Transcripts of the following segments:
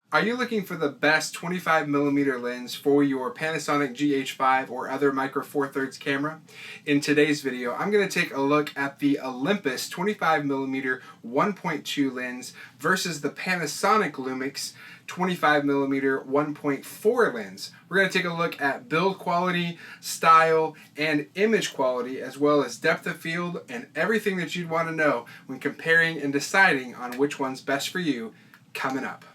Are you looking for the best 25mm lens for your Panasonic GH5 or other micro four thirds camera? In today's video, I'm going to take a look at the Olympus 25mm 1.2 lens versus the Panasonic Lumix 25mm 1.4 lens. We're going to take a look at build quality, style, and image quality, as well as depth of field and everything that you'd want to know when comparing and deciding on which one's best for you coming up.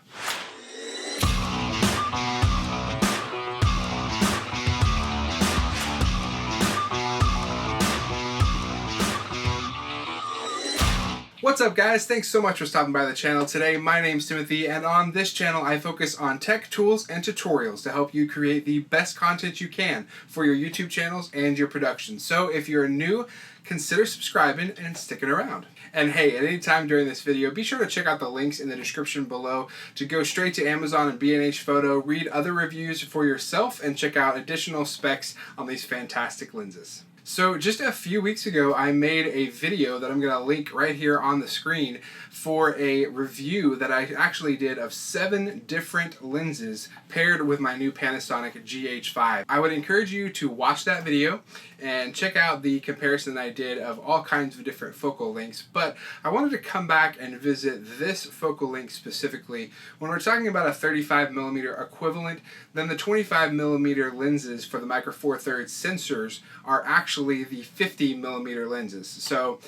What's up, guys? Thanks so much for stopping by the channel today. My name's Timothy, and on this channel I focus on tech tools and tutorials to help you create the best content you can for your YouTube channels and your productions. So if you're new, consider subscribing and sticking around. And hey, at any time during this video, be sure to check out the links in the description below to go straight to Amazon and B&H Photo, read other reviews for yourself, and check out additional specs on these fantastic lenses. So just a few weeks ago, I made a video that I'm going to link right here on the screen for a review that I actually did of 7 different lenses paired with my new Panasonic GH5. I would encourage you to watch that video and check out the comparison I did of all kinds of different focal lengths, but I wanted to come back and visit this focal length specifically. When we're talking about a 35mm equivalent, then the 25mm lenses for the micro four thirds sensors are actually the 50mm lenses. So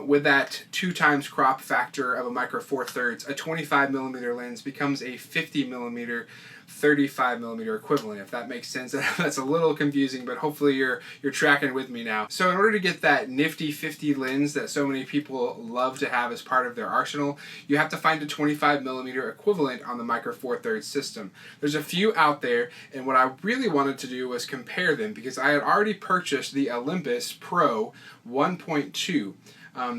with that 2 times crop factor of a micro four thirds, a 25mm lens becomes a 50mm 35mm equivalent, if that makes sense. That's a little confusing, but hopefully you're tracking with me now. So in order to get that nifty 50 lens that so many people love to have as part of their arsenal, you have to find a 25mm equivalent on the micro four thirds system. There's a few out there, and what I really wanted to do was compare them because I had already purchased the Olympus Pro 1.2.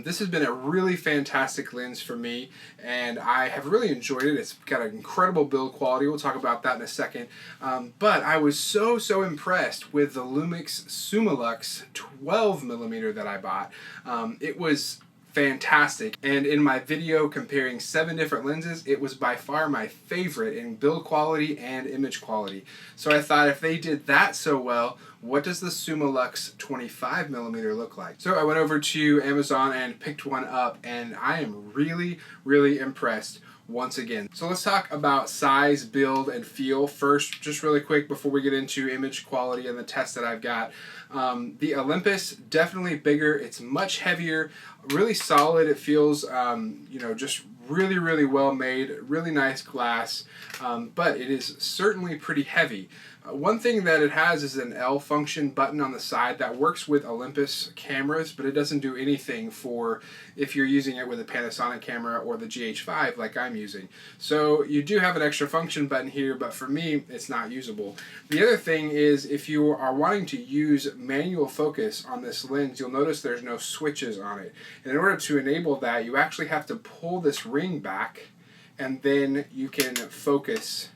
This has been a really fantastic lens for me, and I have really enjoyed it. It's got an incredible build quality. We'll talk about that in a second. But I was so impressed with the Lumix Summilux 12mm that I bought. It was fantastic, and in my video comparing 7 different lenses, it was by far my favorite in build quality and image quality. So I thought, if they did that so well, what does the Summilux 25mm look like? So I went over to Amazon and picked one up, and I am really impressed once again. So let's talk about size, build, and feel first, just really quick before we get into image quality and the test that I've got. The Olympus, definitely bigger. It's much heavier, really solid. It feels, you know, just really well made, really nice glass, but it is certainly pretty heavy. One thing that it has is an L function button on the side that works with Olympus cameras, but it doesn't do anything for if you're using it with a Panasonic camera or the GH5 like I'm using. So you do have an extra function button here, but for me, it's not usable. The other thing is, if you are wanting to use manual focus on this lens, you'll notice there's no switches on it. And in order to enable that, you actually have to pull this ring back, and then you can focus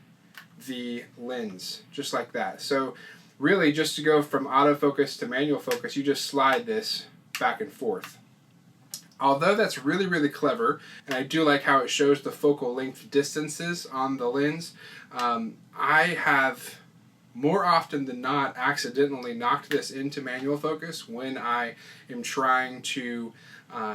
the lens just like that. So really, just to go from autofocus to manual focus, you just slide this back and forth. Although that's really clever, and I do like how it shows the focal length distances on the lens, I have more often than not accidentally knocked this into manual focus when I am trying to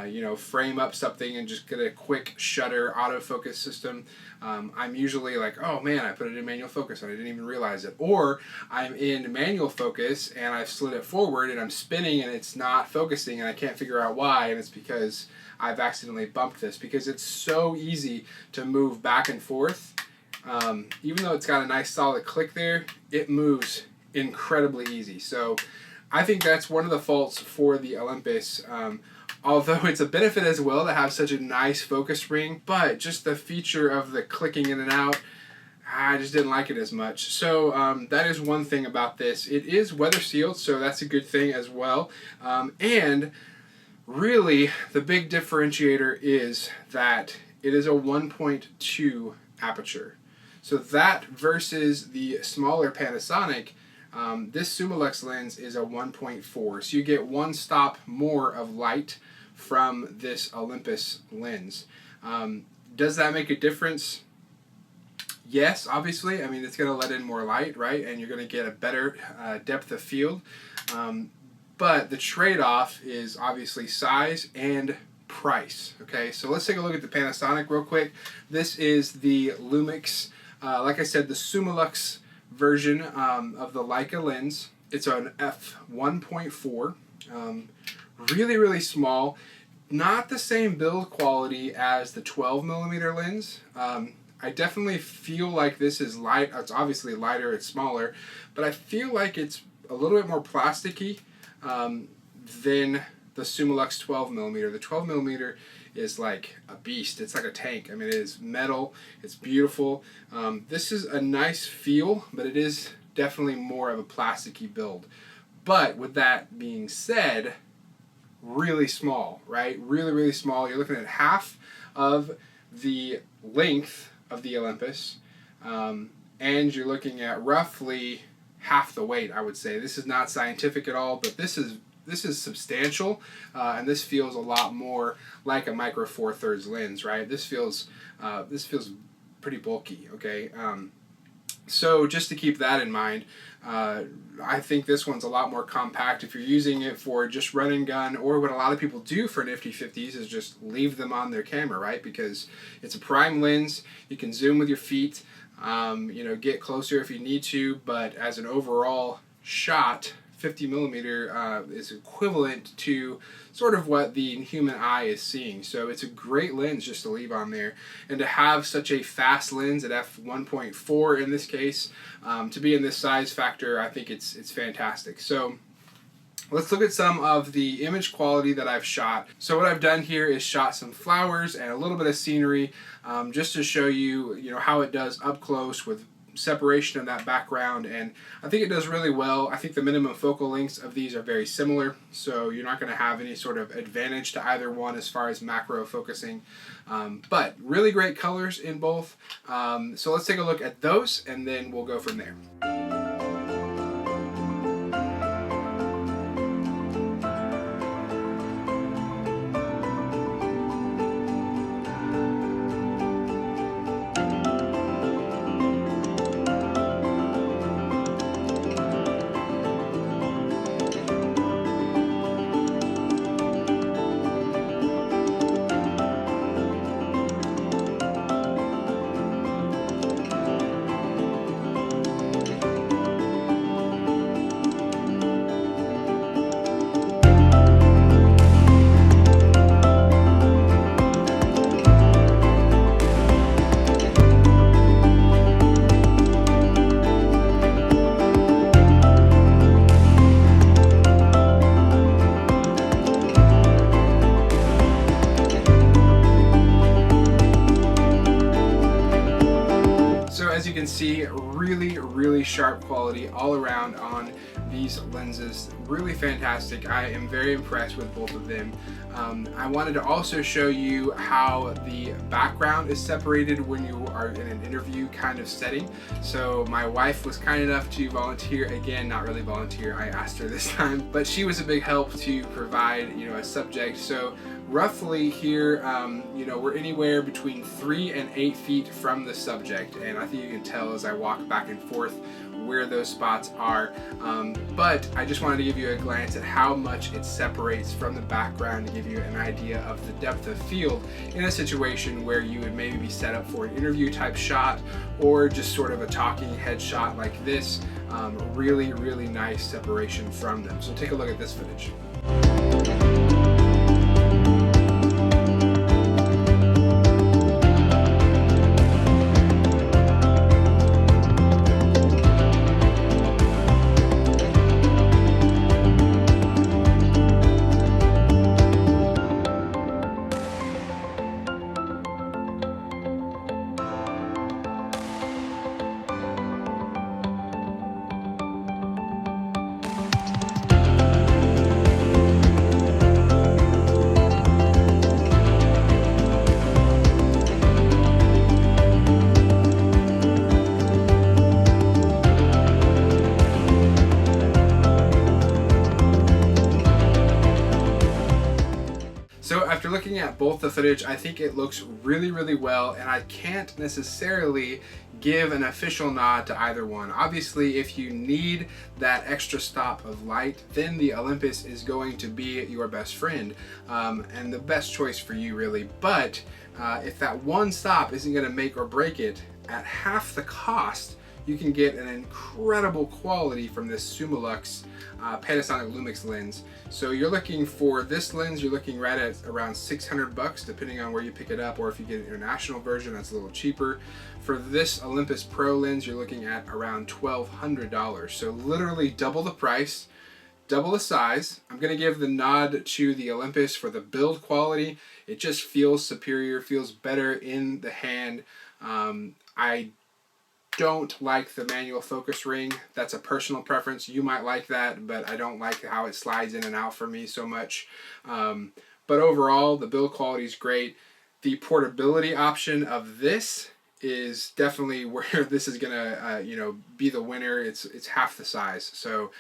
you know, frame up something and just get a quick shutter autofocus system. I'm usually like, oh man, I put it in manual focus and I didn't even realize it. Or I'm in manual focus and I've slid it forward and I'm spinning and it's not focusing and I can't figure out why, and it's because I've accidentally bumped this, because it's so easy to move back and forth. Even though it's got a nice solid click there, it moves incredibly easy. So I think that's one of the faults for the Olympus. Although it's a benefit as well to have such a nice focus ring, but just the feature of the clicking in and out, I just didn't like it as much. So that is one thing about this. It is weather sealed, so that's a good thing as well. And really, the big differentiator is that it is a 1.2 aperture. So that versus the smaller Panasonic, this Summilux lens is a 1.4. So you get 1 stop more of light from this Olympus lens. Does that make a difference? Yes, obviously, I mean, it's going to let in more light, right? And you're going to get a better depth of field. But the trade-off is obviously size and price. Okay, so let's take a look at the Panasonic real quick. This is the Lumix, like I said, the Summilux version of the Leica lens. It's an f1.4, really small. Not the same build quality as the 12mm lens. I definitely feel like this is light. It's obviously lighter, it's smaller, but I feel like it's a little bit more plasticky than the Summilux 12mm. The 12mm is like a beast. It's like a tank. I mean, it is metal. It's beautiful. This is a nice feel, but it is definitely more of a plasticky build. But with that being said, really small, right? Really small. You're looking at half of the length of the Olympus, and you're looking at roughly half the weight, I would say. This is not scientific at all, but this is substantial, and this feels a lot more like a micro four thirds lens, right? This feels pretty bulky. Okay, so just to keep that in mind, I think this one's a lot more compact. If you're using it for just run and gun, or what a lot of people do for Nifty 50s is just leave them on their camera, right? Because it's a prime lens. You can zoom with your feet, get closer if you need to, but as an overall shot, 50mm is equivalent to sort of what the human eye is seeing. So it's a great lens just to leave on there. And to have such a fast lens at f1.4 in this case, to be in this size factor, I think it's fantastic. So let's look at some of the image quality that I've shot. So what I've done here is shot some flowers and a little bit of scenery, just to show you, how it does up close with separation of that background, and I think it does really well. I think the minimum focal lengths of these are very similar, so you're not going to have any sort of advantage to either one as far as macro focusing, but really great colors in both. So let's take a look at those and then we'll go from there. As you can see, really sharp quality all around on these lenses. Really fantastic. I am very impressed with both of them. I wanted to also show you how the background is separated when you are in an interview kind of setting. So my wife was kind enough to volunteer, again, not really volunteer, I asked her this time, but she was a big help to provide, a subject. So roughly here, we're anywhere between 3 and 8 feet from the subject, and I think you can tell as I walk back and forth where those spots are, but I just wanted to give you a glance at how much it separates from the background to give you an idea of the depth of field in a situation where you would maybe be set up for an interview type shot or just sort of a talking head shot like this. Really nice separation from them. So take a look at this footage. So after looking at both the footage, I think it looks really well, and I can't necessarily give an official nod to either one. Obviously, if you need that extra stop of light, then the Olympus is going to be your best friend and the best choice for you, really. But if that one stop isn't going to make or break it, at half the cost, you can get an incredible quality from this Summilux Panasonic Lumix lens. So you're looking for this lens, you're looking right at around 600 bucks, depending on where you pick it up, or if you get an international version, that's a little cheaper. For this Olympus Pro lens, you're looking at around $1,200. So literally double the price, double the size. I'm gonna give the nod to the Olympus for the build quality. It just feels superior, feels better in the hand. I don't like the manual focus ring. That's a personal preference. You might like that, but I don't like how it slides in and out for me so much. But overall, the build quality is great. The portability option of this is definitely where this is gonna be the winner. It's half the size. So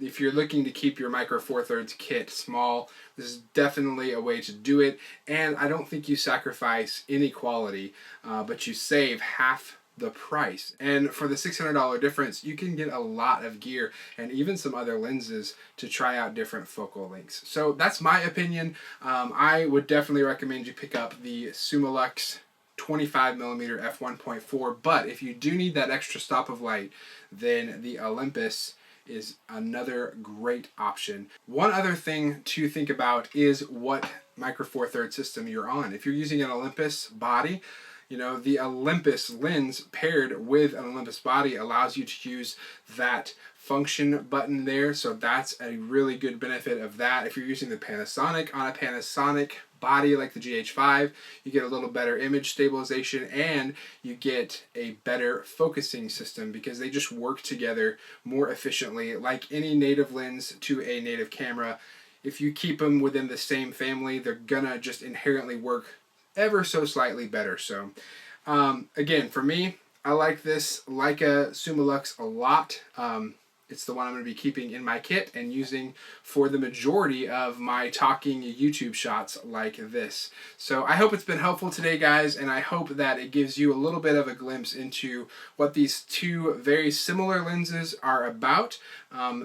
if you're looking to keep your Micro Four Thirds kit small, this is definitely a way to do it. And I don't think you sacrifice any quality, but you save half the price. And for the $600 difference, you can get a lot of gear and even some other lenses to try out different focal lengths. So that's my opinion. I would definitely recommend you pick up the Summilux 25mm f1.4, but if you do need that extra stop of light, then the Olympus is another great option. One other thing to think about is what Micro Four Thirds system you're on. If you're using an Olympus body, the Olympus lens paired with an Olympus body allows you to use that function button there. So that's a really good benefit of that. If you're using the Panasonic on a Panasonic body like the GH5, you get a little better image stabilization and you get a better focusing system because they just work together more efficiently. Like any native lens to a native camera, if you keep them within the same family, they're gonna just inherently work ever so slightly better. So again, for me, I like this Leica Summilux a lot. It's the one I'm going to be keeping in my kit and using for the majority of my talking YouTube shots like this. So I hope it's been helpful today, guys, and I hope that it gives you a little bit of a glimpse into what these two very similar lenses are about.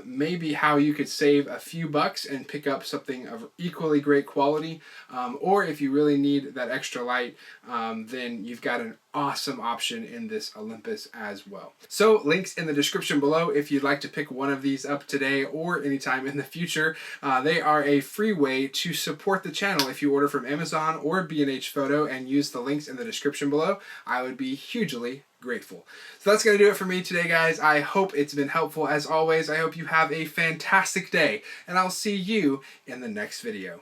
Maybe how you could save a few bucks and pick up something of equally great quality, or if you really need that extra light, then you've got an awesome option in this Olympus as well. So links in the description below if you'd like to pick one of these up today or anytime in the future. They are a free way to support the channel. If you order from Amazon or B&H Photo and use the links in the description below, I would be hugely grateful. So that's going to do it for me today, guys. I hope it's been helpful. As always, I hope you have a fantastic day, and I'll see you in the next video.